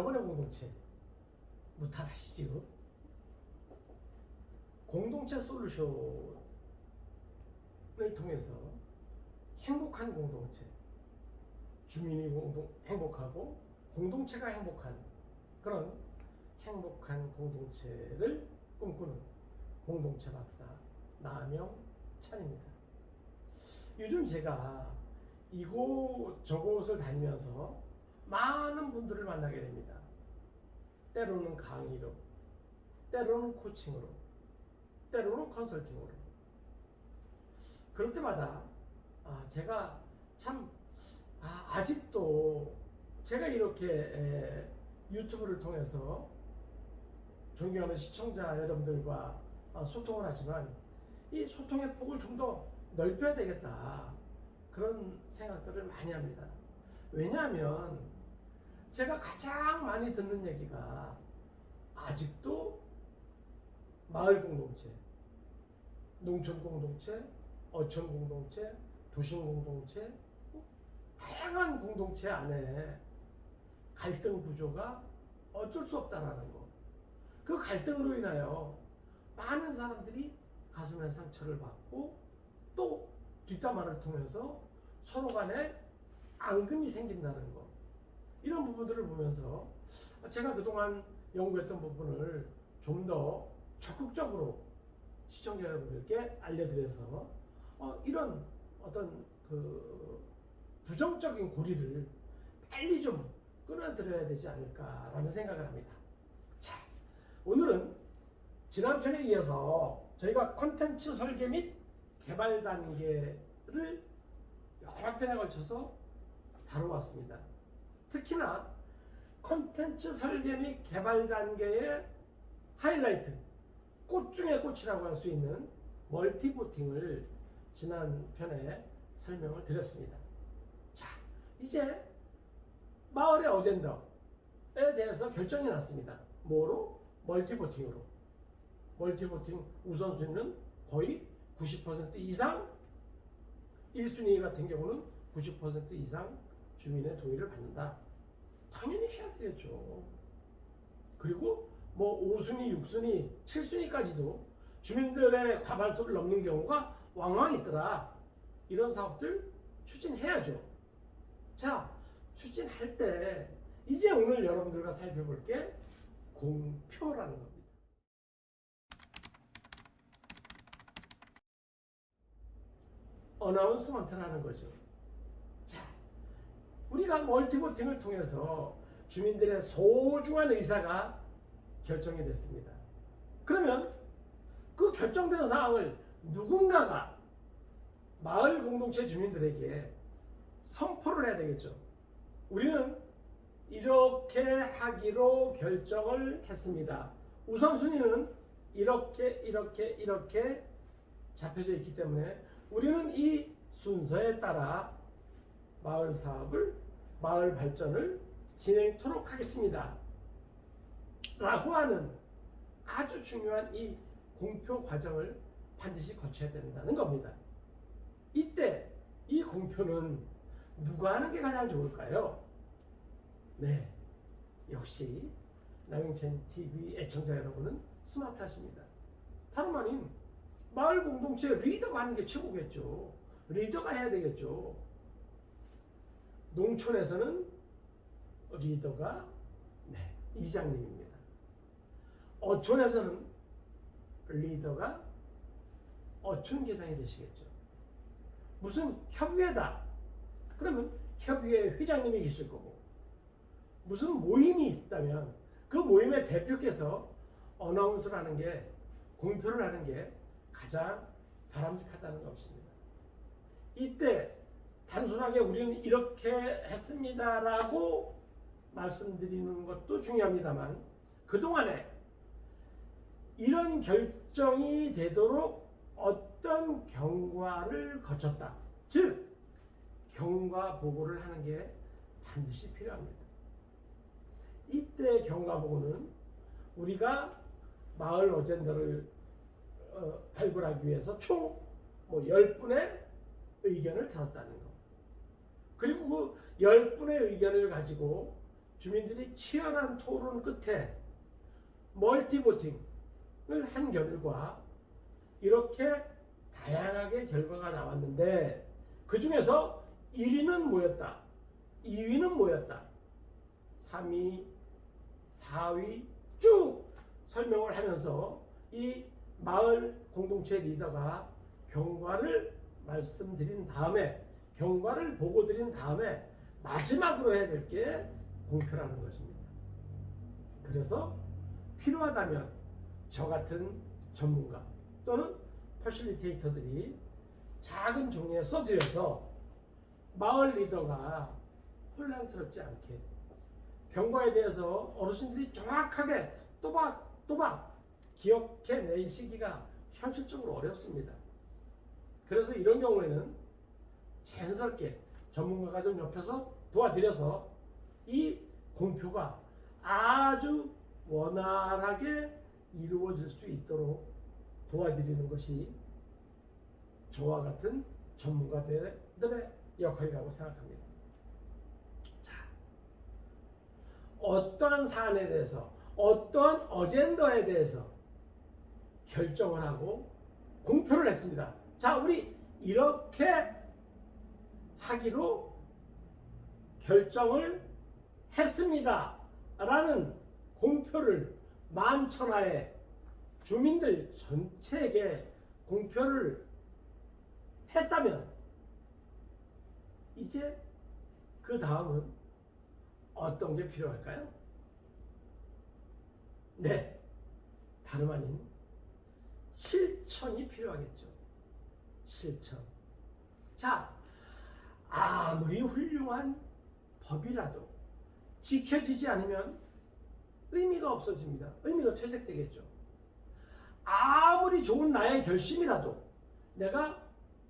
여러분의 공동체 무탈하시지요? 공동체 솔루션을 통해서 행복한 공동체, 주민이 행복하고 공동체가 행복한 그런 행복한 공동체를 꿈꾸는 공동체 박사 남영찬입니다. 요즘 제가 이곳 저곳을 다니면서 많은 분들을 만나게 됩니다. 때로는 강의로, 때로는 코칭으로, 때로는 컨설팅으로. 그럴 때마다 제가 참 아직도 제가 이렇게 유튜브를 통해서 존경하는 시청자 여러분들과 소통을 하지만 이 소통의 폭을 좀 더 넓혀야 되겠다, 그런 생각들을 많이 합니다. 왜냐하면 제가 가장 많이 듣는 얘기가 아직도 마을 공동체, 농촌 공동체, 어촌 공동체, 도심 공동체, 다양한 공동체 안에 갈등 구조가 어쩔 수 없다라는 거. 그 갈등으로 인하여 많은 사람들이 가슴에 상처를 받고 또 뒷담화를 통해서 서로 간에 앙금이 생긴다는 거. 이런 부분들을 보면서 제가 그동안 연구했던 부분을 좀 더 적극적으로 시청자 여러분들께 알려드려서 이런 어떤 그 부정적인 고리를 빨리 좀 끊어드려야 되지 않을까라는 생각을 합니다. 자, 오늘은 지난 편에 이어서 저희가 콘텐츠 설계 및 개발 단계를 여러 편에 걸쳐서 다뤄왔습니다. 특히나 콘텐츠 설계 및 개발 단계의 하이라이트, 꽃 중의 꽃이라고 할 수 있는 멀티보팅을 지난 편에 설명을 드렸습니다. 자, 이제 마을의 어젠더에 대해서 결정이 났습니다. 뭐로? 멀티보팅으로. 멀티보팅 우선순위는 거의 90% 이상, 1순위 같은 경우는 90% 이상 주민의 동의를 받는다. 당연히 해야 되겠죠. 그리고 뭐 5순위, 6순위, 7순위까지도 주민들의 과반수를 넘는 경우가 왕왕 있더라. 이런 사업들 추진해야죠. 자, 추진할 때 이제 오늘 여러분들과 살펴볼 게 공표라는 겁니다. 어나운스먼트라는 거죠. 자, 우리가 멀티보팅을 통해서 주민들의 소중한 의사가 결정이 됐습니다. 그러면 그 결정된 사항을 누군가가 마을 공동체 주민들에게 선포를 해야 되겠죠. 우리는 이렇게 하기로 결정을 했습니다. 우선순위는 이렇게 잡혀져 있기 때문에 우리는 이 순서에 따라 마을 사업을, 마을 발전을 진행토록 하겠습니다. 라고 하는 아주 중요한 이 공표 과정을 반드시 거쳐야 된다는 겁니다. 이때 이 공표는 누가 하는 게 가장 좋을까요? 네, 역시 남영찬 TV 애청자 여러분은 스마트하십니다. 다름 아닌 마을 공동체 리더가 하는 게 최고겠죠. 리더가 해야 되겠죠. 농촌에서는 리더가 이장님입니다. 어촌에서는 리더가 어촌계장이 되시겠죠. 무슨 협의회다. 그러면 협의회 회장님이 계실 거고, 무슨 모임이 있다면 그 모임의 대표께서 어나운스를 하는 게, 공표를 하는 게 가장 바람직하다는 것입니다. 이때 단순하게 우리는 이렇게 했습니다라고 말씀드리는 것도 중요합니다만, 그동안에 이런 결정이 되도록 어떤 경과를 거쳤다. 즉, 경과 보고를 하는 게 반드시 필요합니다. 이때 경과 보고는 우리가 마을 어젠더를 발굴하기 위해서 총 10분의 의견을 들었다는 것. 그리고 그 10분의 의견을 가지고 주민들이 치열한 토론 끝에 멀티보팅을 한 결과 이렇게 다양하게 결과가 나왔는데 그 중에서 1위는 뭐였다, 2위는 뭐였다, 3위, 4위 쭉 설명을 하면서 이 마을 공동체 리더가 경과를 말씀드린 다음에, 경과를 보고 드린 다음에 마지막으로 해야 될 게 공표라는 것입니다. 그래서 필요하다면 저 같은 전문가 또는 퍼실리테이터들이 작은 종이에 써드려서 마을 리더가 혼란스럽지 않게 경과에 대해서 어르신들이 정확하게 또박또박 기억해내시기가 현실적으로 어렵습니다. 그래서 이런 경우에는 자연스럽게 전문가가 좀 옆에서 도와드려서 이 공표가 아주 원활하게 이루어질 수 있도록 도와드리는 것이 저와 같은 전문가들의 역할이라고 생각합니다. 자, 어떠한 사안에 대해서, 어떠한 어젠더에 대해서 결정을 하고 공표를 했습니다. 자, 우리 이렇게 하기로 결정을 했습니다 라는 공표를 만천하에 주민들 전체에게 공표를 했다면 이제 그 다음은 어떤 게 필요할까요? 네, 다름 아닌 실천이 필요하겠죠. 실천. 자, 아무리 훌륭한 법이라도 지켜지지 않으면 의미가 없어집니다. 의미가 퇴색되겠죠. 아무리 좋은 나의 결심이라도 내가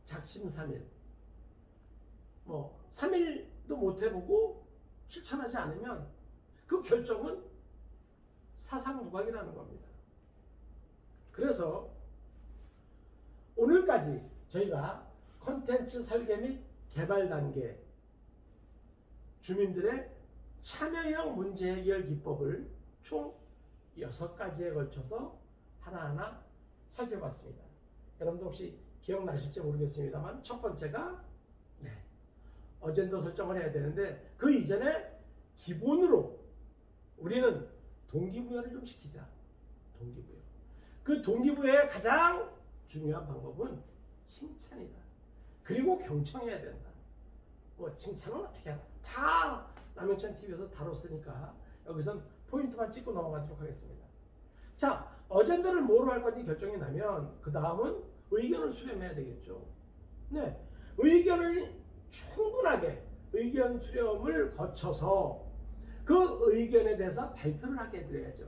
작심삼일 3일도 못 해보고 실천하지 않으면 그 결정은 사상무각이라는 겁니다. 그래서 오늘까지 저희가 콘텐츠 설계 및 개발 단계 주민들의 참여형 문제 해결 기법을 총 6가지에 걸쳐서 하나하나 살펴봤습니다. 여러분도 혹시 기억나실지 모르겠습니다만 첫 번째가 어젠더 설정을 해야 되는데 그 이전에 기본으로 우리는 동기부여를 좀 시키자. 동기부여. 그 동기부여의 가장 중요한 방법은 칭찬이다. 그리고 경청해야 된다. 칭찬은 어떻게 하나? 다 남영찬 TV에서 다뤘으니까 여기선 포인트만 찍고 넘어가도록 하겠습니다. 자, 어젠더를 뭐로 할 건지 결정이 나면 그 다음은 의견을 수렴해야 되겠죠. 네, 의견을 충분하게 의견 수렴을 거쳐서 그 의견에 대해서 발표를 하게 해드려야죠.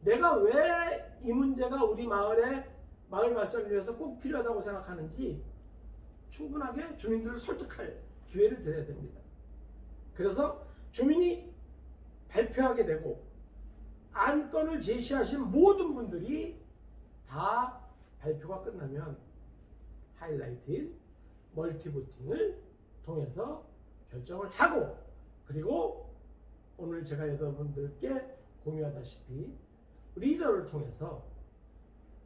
내가 왜 이 문제가 우리 마을 발전을 위해서 꼭 필요하다고 생각하는지 충분하게 주민들을 설득할 기회를 드려야 됩니다. 그래서 주민이 발표하게 되고 안건을 제시하신 모든 분들이 다 발표가 끝나면 하이라이트인 멀티보팅을 통해서 결정을 하고, 그리고 오늘 제가 여러분들께 공유하다시피 리더를 통해서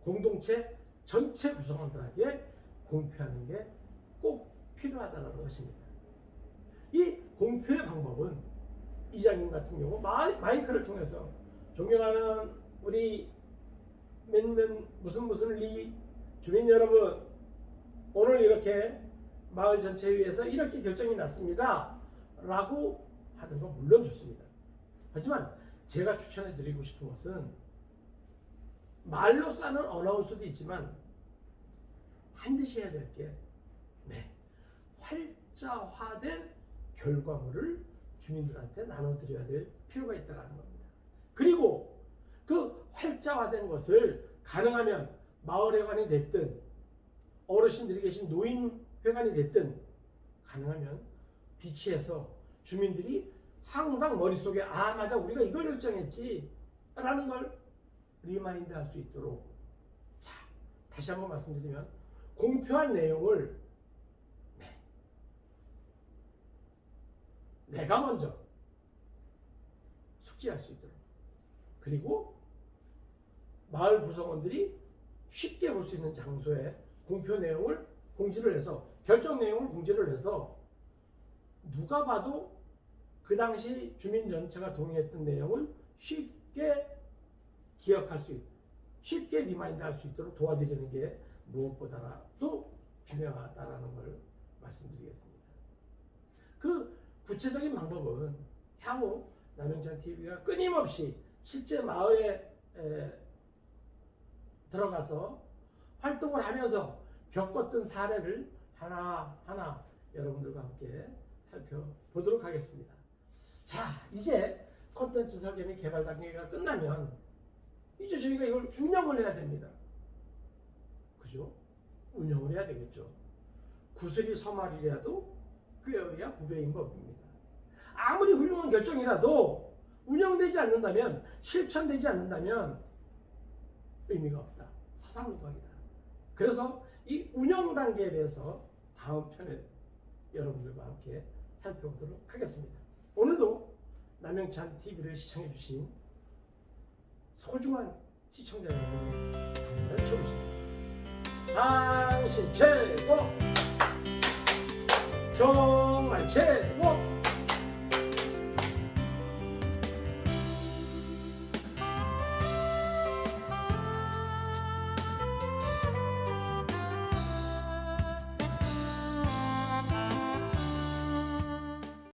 공동체 전체 구성원들에게 공표하는 게 꼭 필요하다는 것입니다. 이 공표의 방법은 이장님 같은 경우 마이크를 통해서 존경하는 우리 무슨 리 주민 여러분, 오늘 이렇게 마을 전체에 의해서 이렇게 결정이 났습니다 라고 하는 건 물론 좋습니다. 하지만 제가 추천해 드리고 싶은 것은 말로 싸는 어나운서도 있지만 반드시 해야 될 게 활자화된 결과물을 주민들한테 나눠드려야 될 필요가 있다는 겁니다. 그리고 그 활자화된 것을 가능하면 마을회관이 됐든 어르신들이 계신 노인회관이 됐든 가능하면 비치해서 주민들이 항상 머릿속에 맞아 우리가 이걸 결정했지 라는 걸 리마인드 할 수 있도록, 자, 다시 한번 말씀드리면 공표한 내용을 내가 먼저 숙지할 수 있도록, 그리고 마을 구성원들이 쉽게 볼 수 있는 장소에 공표 내용을 공지를 해서, 결정 내용을 공지를 해서 누가 봐도 그 당시 주민 전체가 동의했던 내용을 쉽게 기억할 수 있고 쉽게 리마인드할 수 있도록 도와드리는 게 무엇보다도 중요하다라는 걸 말씀드리겠습니다. 그 구체적인 방법은 향후 남영찬TV가 끊임없이 실제 마을에 들어가서 활동을 하면서 겪었던 사례를 하나하나 여러분들과 함께 살펴보도록 하겠습니다. 자, 이제 콘텐츠 설계 및 개발 단계가 끝나면 이제 저희가 이걸 운영을 해야 됩니다. 그죠? 운영을 해야 되겠죠. 구슬이 서말이라도 꿰어야 부배인 법입니다. 아무리 훌륭한 결정이라도 운영되지 않는다면, 실천되지 않는다면 의미가 없다. 사상누각이다. 그래서 이 운영 단계에 대해서 다음 편에 여러분들과 함께 살펴보도록 하겠습니다. 오늘도 남영찬TV를 시청해주신 소중한 시청자 여러분, 당신을 채우십니다. 당신 최고! 정말 최고!